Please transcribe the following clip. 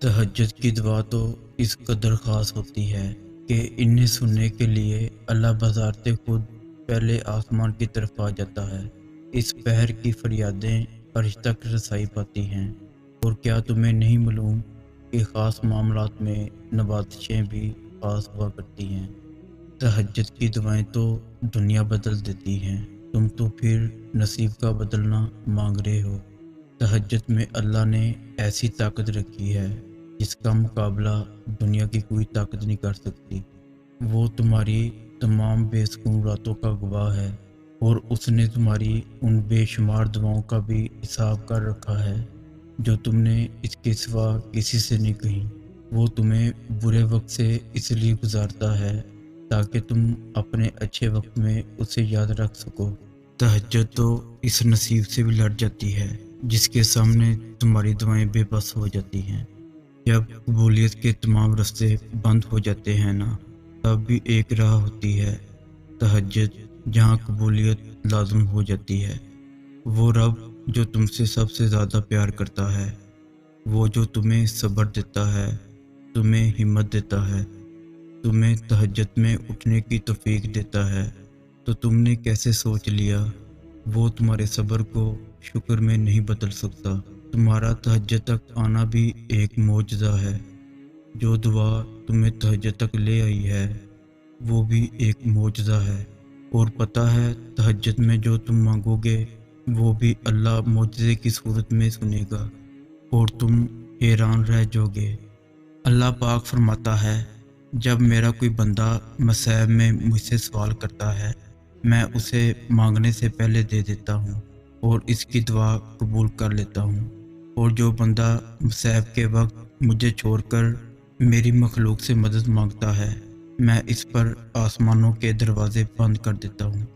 तहज्जुद की दुआ तो इस कदर ख़ास होती है कि इन्हें सुनने के लिए अल्लाह बज़ाते खुद पहले आसमान की तरफ आ जाता है। इस पहर की फरियादें फरिश्ता तक रसाई पाती हैं। और क्या तुम्हें नहीं मालूम कि ख़ास मामलात में नवाज़िशें भी ख़ास हुआ करती हैं। तहज्जुद की दुआएं तो दुनिया बदल देती हैं, तुम तो फिर नसीब का बदलना मांग रहे हो। तहज्जुद में अल्लाह ने ऐसी ताकत रखी है जिसका मुकाबला दुनिया की कोई ताकत नहीं कर सकती। वो तुम्हारी तमाम बेसुकून रातों का गवाह है और उसने तुम्हारी उन बेशुमार दुआओं का भी हिसाब कर रखा है जो तुमने इसके सिवा किसी से नहीं कही। वो तुम्हें बुरे वक्त से इसलिए गुजारता है ताकि तुम अपने अच्छे वक्त में उसे याद रख सको। तहज्जुद तो इस नसीब से भी लड़ जाती है जिसके सामने तुम्हारी दुआएं बेबस हो जाती हैं। जब कबूलियत के तमाम रास्ते बंद हो जाते हैं ना, तब भी एक राह होती है तहज्जुद, जहाँ कबूलियत लाज़िम हो जाती है। वो रब जो तुमसे सबसे ज़्यादा प्यार करता है, वो जो तुम्हें सब्र देता है, तुम्हें हिम्मत देता है, तुम्हें तहज्जुद में उठने की तौफीक देता है, तो तुमने कैसे सोच लिया वो तुम्हारे सब्र को शुक्र में नहीं बदल सकता। तुम्हारा तहज्जुद तक आना भी एक मौजज़ा है। जो दुआ तुम्हें तहज्जुद तक ले आई है वो भी एक मौजज़ा है। और पता है तहज्जुद में जो तुम मांगोगे वो भी अल्लाह मौजज़े की सूरत में सुनेगा और तुम हैरान रह जाओगे। अल्लाह पाक फरमाता है, जब मेरा कोई बंदा मसैब में मुझसे सवाल करता है, मैं उसे मांगने से पहले दे देता हूँ और इसकी दुआ कबूल कर लेता हूँ। और जो बंदा मसैब के वक्त मुझे छोड़कर मेरी मखलूक से मदद मांगता है, मैं इस पर आसमानों के दरवाजे बंद कर देता हूँ।